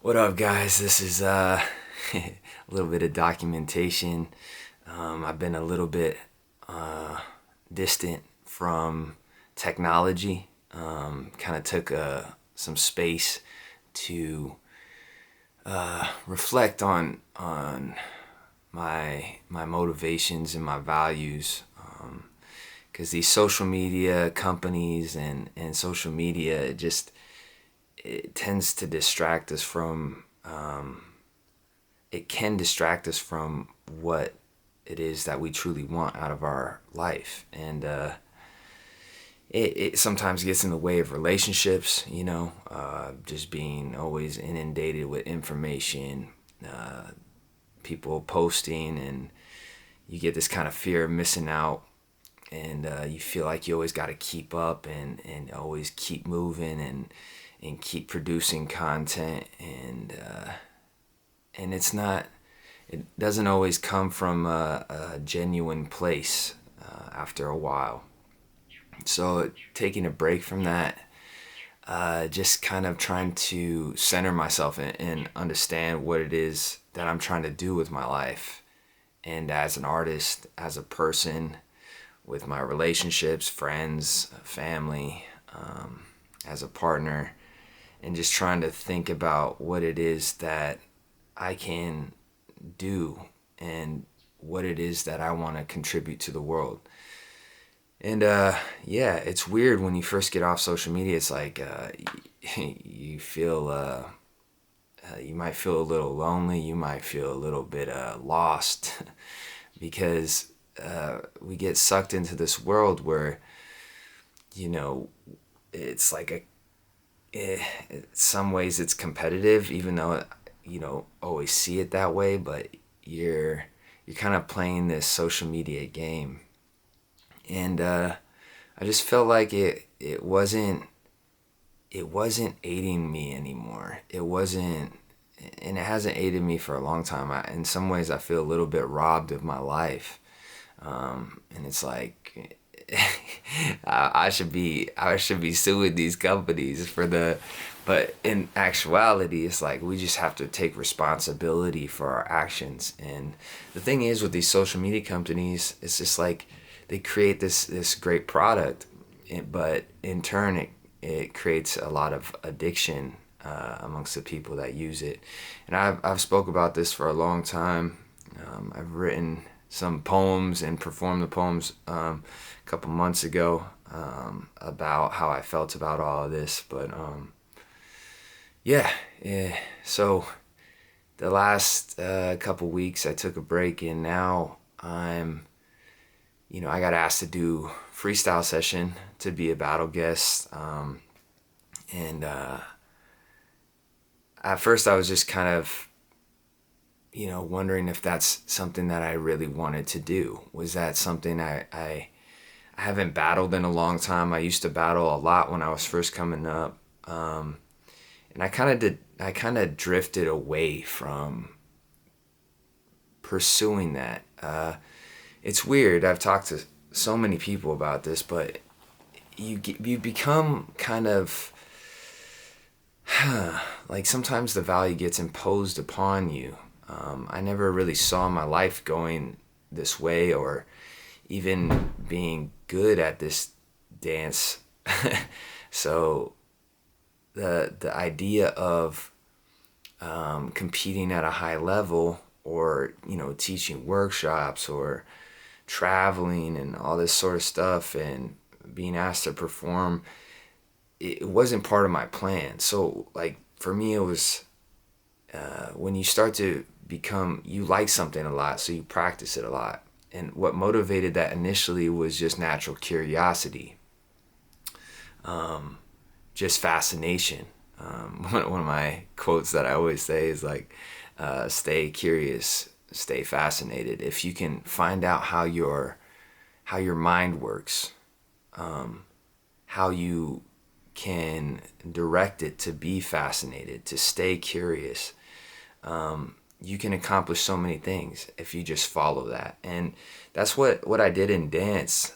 What up, guys? This is a little bit of documentation. I've been a little bit distant from technology. Kind of took some space to reflect on my motivations and my values. Because these social media companies and social media, it tends to distract us from it can distract us from what it is that we truly want out of our life, and it sometimes gets in the way of relationships, just being always inundated with information, people posting, and you get this kind of fear of missing out, and you feel like you always got to keep up and always keep moving and keep producing content, and it doesn't always come from a genuine place after a while. So taking a break from that, just kind of trying to center myself and understand what it is that I'm trying to do with my life, and as an artist, as a person, with my relationships, friends, family, as a partner, and just trying to think about what it is that I can do and what it is that I want to contribute to the world. And yeah, it's weird when you first get off social media. It's like you feel you might feel a little lonely. You might feel a little bit lost because we get sucked into this world where it's like in some ways it's competitive, even though you don't always see it that way, but you're kind of playing this social media game, and I just felt like it wasn't aiding me anymore. It wasn't, and it hasn't aided me for a long time. In some ways, I feel a little bit robbed of my life, and it's like I should be suing these companies but in actuality, it's like we just have to take responsibility for our actions. And the thing is with these social media companies, it's just like they create this great product, but in turn it creates a lot of addiction amongst the people that use it. And I've spoke about this for a long time. I've written some poems and performed the poems a couple months ago about how I felt about all of this. But yeah. So the last couple weeks I took a break, and now I got asked to do freestyle session to be a battle guest, and at first I was just kind of wondering if that's something that I really wanted to do. Was that something I haven't battled in a long time. I used to battle a lot when I was first coming up, and I kind of drifted away from pursuing that. It's weird. I've talked to so many people about this, but you become kind of like sometimes the value gets imposed upon you. I never really saw my life going this way, or even being good at this dance. So the idea of competing at a high level, or teaching workshops, or traveling and all this sort of stuff, and being asked to perform, it wasn't part of my plan. So like for me, it was when you start to become, you like something a lot, so you practice it a lot. And what motivated that initially was just natural curiosity, just fascination. One of my quotes that I always say is like, stay curious, stay fascinated. If you can find out how your mind works, how you can direct it to be fascinated, to stay curious, you can accomplish so many things if you just follow that. And that's what I did in dance.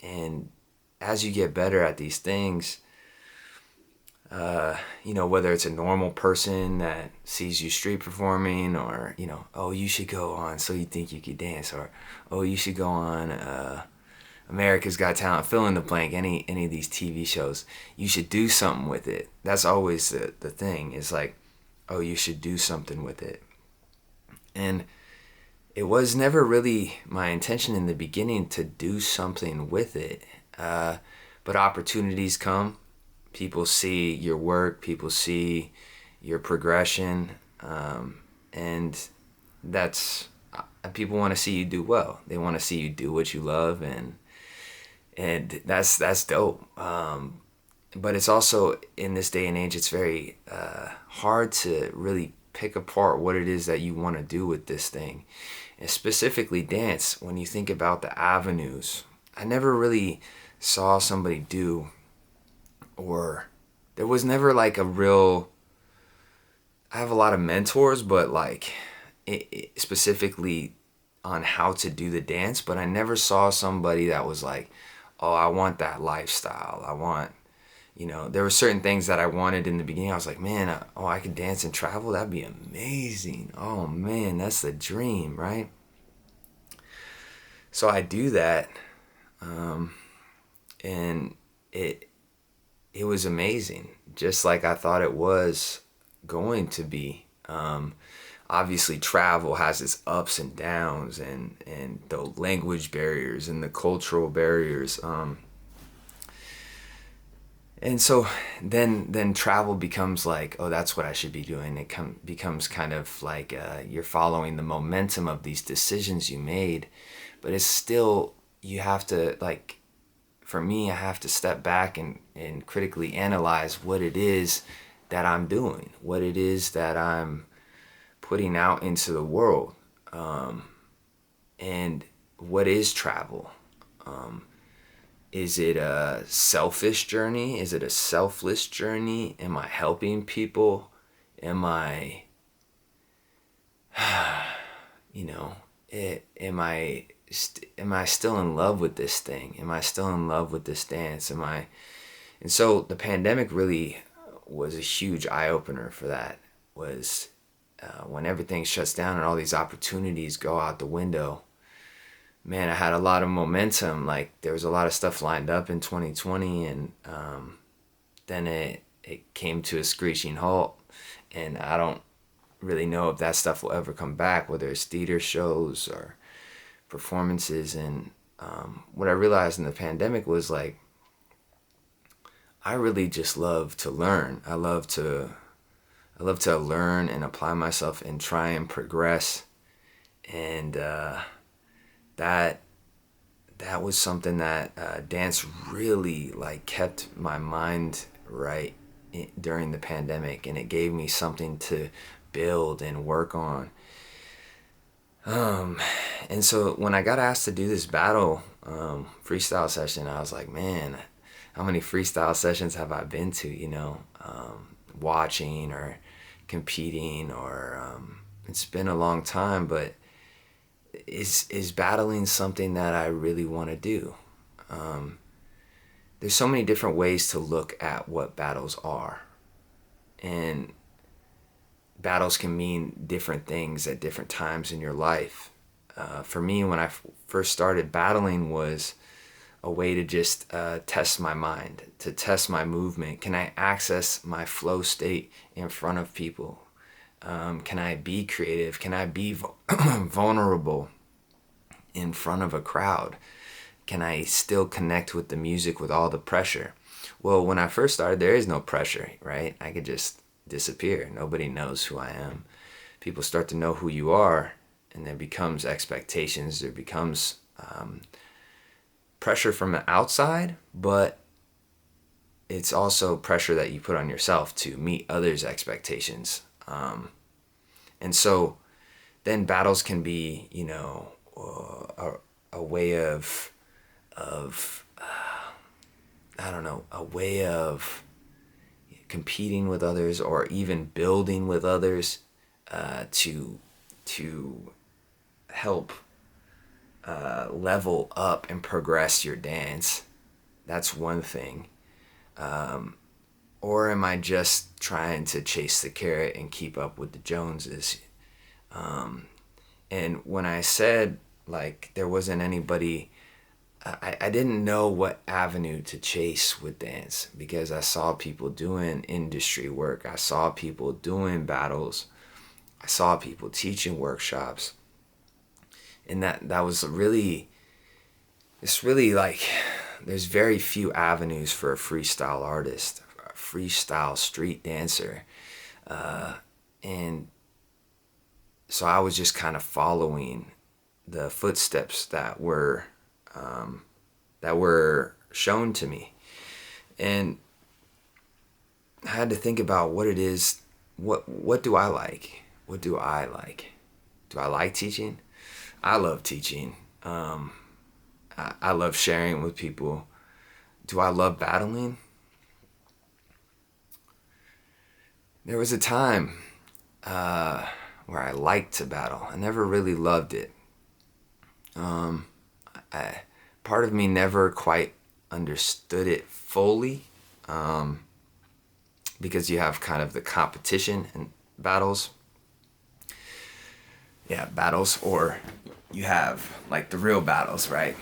And as you get better at these things, whether it's a normal person that sees you street performing, or, oh, you should go on So You Think You Could Dance, or, oh, you should go on America's Got Talent, fill in the blank, any of these TV shows. You should do something with it. That's always the thing. It's like, oh, you should do something with it. And it was never really my intention in the beginning to do something with it. But opportunities come. People see your work. People see your progression. And that's, people want to see you do well. They want to see you do what you love. And that's dope. But it's also, in this day and age, it's very hard to really pick apart what it is that you want to do with this thing. And specifically dance, when you think about the avenues, I never really saw somebody do, or there was never like a real, I have a lot of mentors, but like specifically on how to do the dance, but I never saw somebody that was like, oh, I want that lifestyle. I want, there were certain things that I wanted in the beginning. I was like, man, I could dance and travel. That'd be amazing. Oh man, that's the dream, right? So I do that, and it was amazing, just like I thought it was going to be. Obviously, travel has its ups and downs, and the language barriers and the cultural barriers. And so then travel becomes like, oh, that's what I should be doing. It becomes kind of like you're following the momentum of these decisions you made, but it's still, you have to, like, for me, I have to step back and critically analyze what it is that I'm doing, what it is that I'm putting out into the world, and what is travel. Is it a selfish journey? Is it a selfless journey? Am I helping people? Am I, am I still in love with this thing? Am I still in love with this dance? And so the pandemic really was a huge eye opener for that. Was when everything shuts down and all these opportunities go out the window. Man, I had a lot of momentum. Like, there was a lot of stuff lined up in 2020, and then it came to a screeching halt. And I don't really know if that stuff will ever come back, whether it's theater shows or performances. And what I realized in the pandemic was, like, I really just love to learn. I love to learn and apply myself and try and progress. And that was something that dance really, like, kept my mind right during the pandemic, and it gave me something to build and work on. And so when I got asked to do this battle freestyle session, I was like, man, how many freestyle sessions have I been to, watching or competing, or it's been a long time, but is battling something that I really want to do? There's so many different ways to look at what battles are, and battles can mean different things at different times in your life. For me, when I first started, battling was a way to just test my mind, to test my movement. Can I access my flow state in front of people? Can I be creative? Can I be vulnerable in front of a crowd? Can I still connect with the music with all the pressure? Well, when I first started, there is no pressure, right? I could just disappear. Nobody knows who I am. People start to know who you are, and there becomes expectations. There becomes pressure from the outside, but it's also pressure that you put on yourself to meet others' expectations. And so then battles can be, a way of I don't know, a way of competing with others, or even building with others to help level up and progress your dance. That's one thing. or am I just trying to chase the carrot and keep up with the Joneses? And when I said like there wasn't anybody, I didn't know what avenue to chase with dance, because I saw people doing industry work. I saw people doing battles. I saw people teaching workshops. And that was really, it's really like, there's very few avenues for a freestyle artist, a freestyle street dancer. And so I was just kind of following the footsteps that were shown to me. And I had to think about what it is. What do I like? What do I like? Do I like teaching? I love teaching. I love sharing with people. Do I love battling? There was a time where I liked to battle. I never really loved it. Part of me never quite understood it fully, because you have kind of the competition and battles. Yeah, battles, or you have like the real battles, right?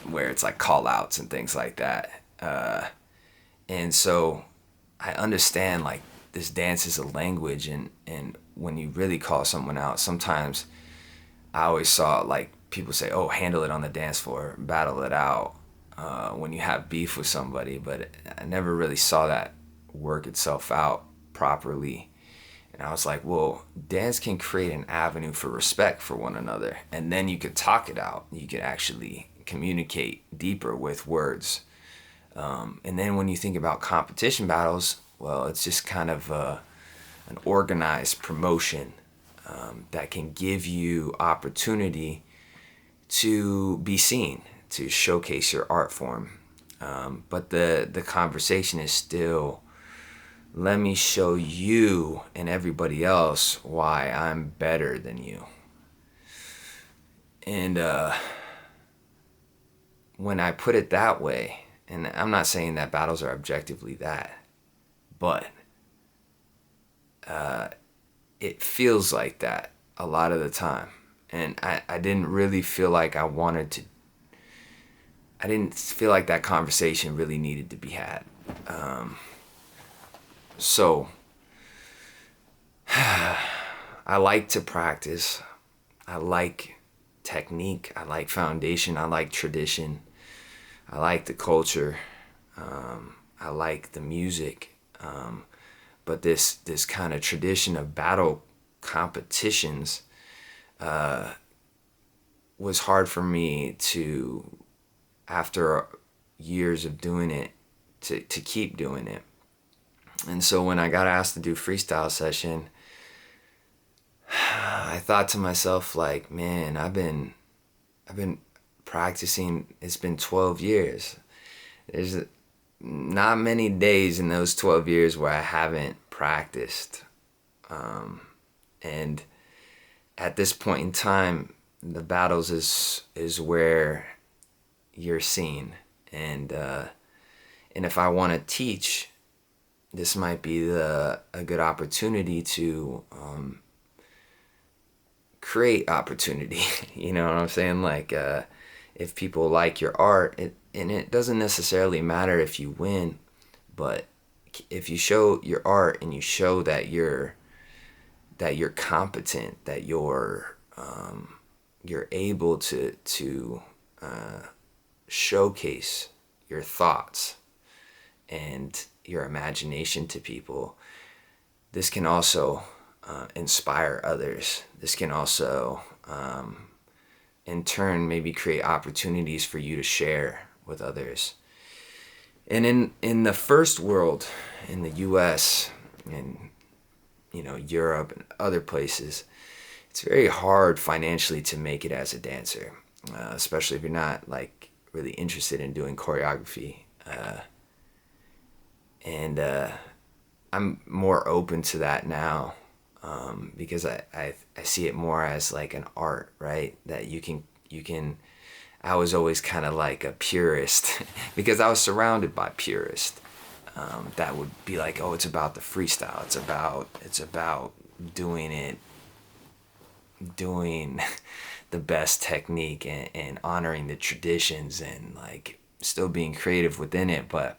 Where it's like call outs and things like that. And so I understand like this dance is a language, and when you really call someone out, sometimes I always saw like people say, oh, handle it on the dance floor, battle it out, when you have beef with somebody. But I never really saw that work itself out properly. And I was like, well, dance can create an avenue for respect for one another. And then you could talk it out. You could actually communicate deeper with words. And then when you think about competition battles, well, it's just kind of an organized promotion that can give you opportunity to be seen, to showcase your art form. But the conversation is still, let me show you and everybody else why I'm better than you. And when I put it that way, and I'm not saying that battles are objectively that, but it feels like that a lot of the time. And I didn't really feel like I didn't feel like that conversation really needed to be had. So I like to practice. I like technique. I like foundation. I like tradition. I like the culture. I like the music. But this kind of tradition of battle competitions was hard for me to, after years of doing it, to keep doing it. And so when I got asked to do freestyle session, I thought to myself, like, man, I've been practicing. It's been 12 years. There's not many days in those 12 years where I haven't practiced. And at this point in time, the battles is where you're seen. And if I want to teach, this might be a good opportunity to create opportunity. You know what I'm saying? Like, if people like your art, and it doesn't necessarily matter if you win, but if you show your art and you show that you're competent, that you're able to showcase your thoughts and your imagination to people, this can also inspire others. This can also, in turn, maybe create opportunities for you to share with others. And in the first world, in the U.S. and Europe and other places, it's very hard financially to make it as a dancer, especially if you're not like really interested in doing choreography. And I'm more open to that now, because I see it more as like an art, right? That you can. I was always kind of like a purist because I was surrounded by purists. that would be like, oh, it's about the freestyle. It's about doing the best technique, and honoring the traditions, and like still being creative within it, but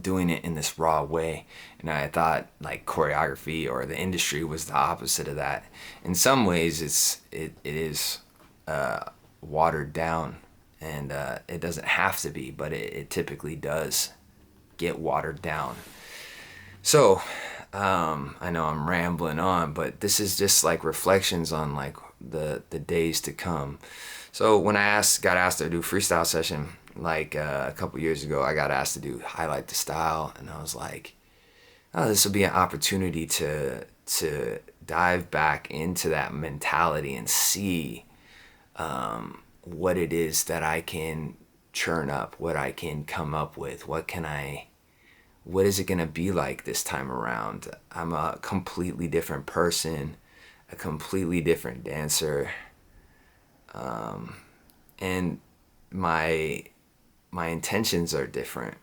doing it in this raw way. And I thought like choreography or the industry was the opposite of that. In some ways, it is watered down, and it doesn't have to be, but it typically does get watered down. So I know I'm rambling on, but this is just like reflections on like the days to come. So when I got asked to do a freestyle session, like a couple years ago, I got asked to do highlight the style, and I was like, oh, this will be an opportunity to dive back into that mentality and see what it is that I can churn up, what I can come up with, what is it gonna be like this time around? I'm a completely different person, a completely different dancer, and my intentions are different.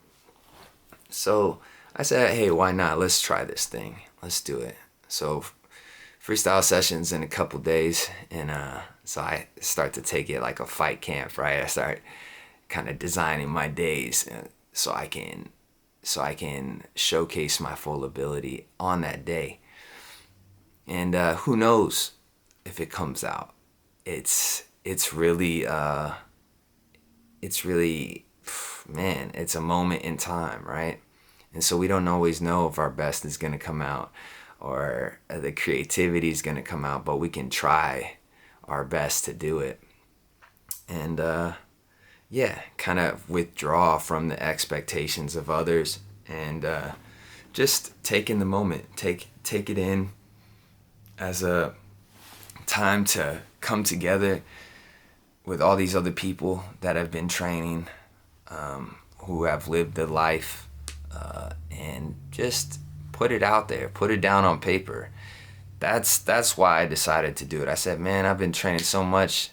So I said, hey, why not? Let's try this thing. Let's do it. So freestyle sessions in a couple days, and so I start to take it like a fight camp, right? I start kind of designing my days so I can showcase my full ability on that day. And who knows if it comes out? It's really man, it's a moment in time, right? And so we don't always know if our best is gonna come out, or the creativity is gonna come out, but we can try our best to do it. And kind of withdraw from the expectations of others, and just take in the moment, take it in as a time to come together with all these other people that have been training, who have lived the life, and just put it out there, put it down on paper. That's why I decided to do it. I said, man, I've been training so much,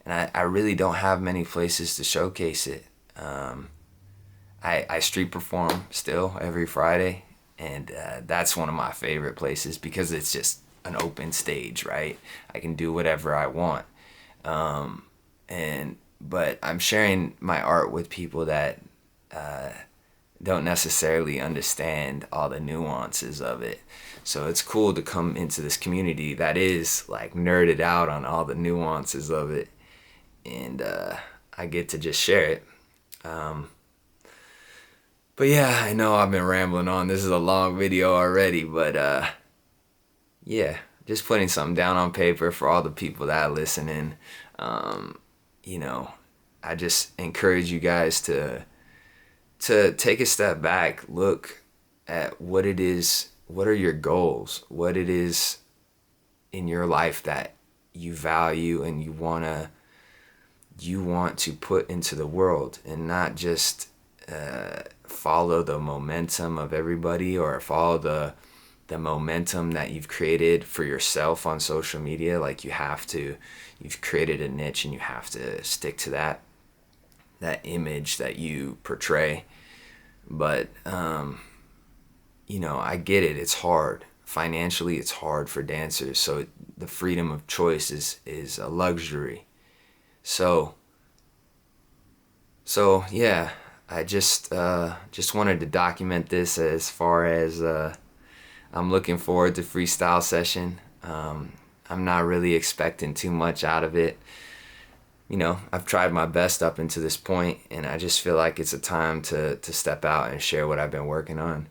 and I really don't have many places to showcase it. I street perform still every Friday, and that's one of my favorite places because it's just an open stage, right? I can do whatever I want. But I'm sharing my art with people that don't necessarily understand all the nuances of it. So it's cool to come into this community that is like nerded out on all the nuances of it, and I get to just share it. But yeah, I know I've been rambling on. This is a long video already, but yeah, just putting something down on paper for all the people that are listening. I just encourage you guys to take a step back, look at what it is, what are your goals, what it is in your life that you value and you want to put into the world, and not just follow the momentum of everybody, or follow the momentum that you've created for yourself on social media. Like you've created a niche and you have to stick to that image that you portray. But I get it. It's hard. Financially, it's hard for dancers. So the freedom of choice is a luxury. So yeah, I just wanted to document this as far as I'm looking forward to freestyle session. I'm not really expecting too much out of it. I've tried my best up until this point, and I just feel like it's a time to step out and share what I've been working on.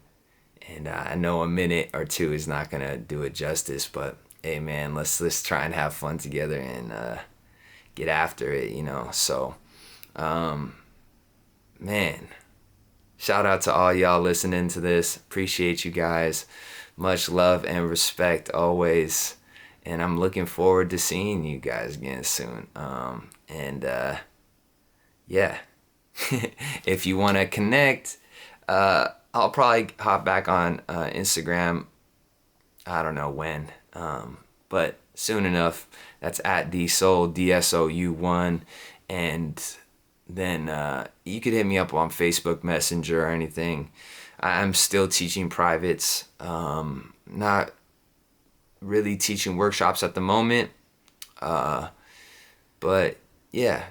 And I know a minute or two is not gonna do it justice, but hey man, let's try and have fun together and get after it, So man, shout out to all y'all listening to this. Appreciate you guys. Much love and respect always. And I'm looking forward to seeing you guys again soon. Yeah, if you want to connect, I'll probably hop back on Instagram. I don't know when, but soon enough. That's at DSOU, DSOU1. And then you could hit me up on Facebook Messenger or anything. I'm still teaching privates. Not really teaching workshops at the moment. But yeah,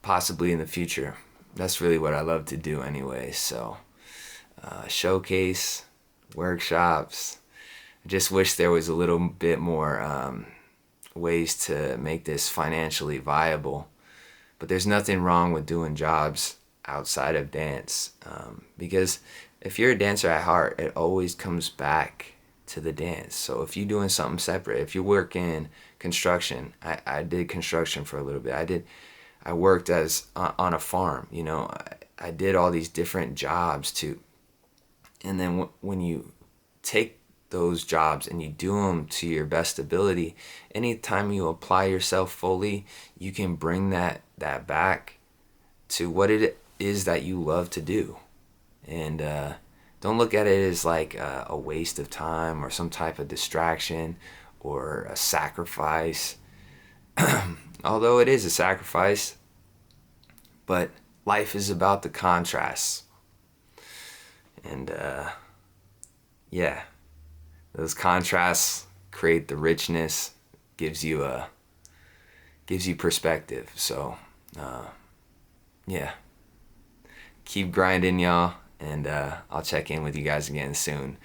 possibly in the future. That's really what I love to do anyway. So showcase, workshops. I just wish there was a little bit more ways to make this financially viable. But there's nothing wrong with doing jobs outside of dance, because if you're a dancer at heart, it always comes back to the dance. So if you're doing something separate, if you work in construction, I did construction for a little bit. I worked as on a farm. I did all these different jobs too. And then when you take those jobs and you do them to your best ability, anytime you apply yourself fully, you can bring that back to what it is that you love to do. And don't look at it as like a waste of time or some type of distraction or a sacrifice. Although it is a sacrifice, but life is about the contrasts. And yeah, those contrasts create the richness, gives you perspective. So yeah, keep grinding, y'all, and I'll check in with you guys again soon.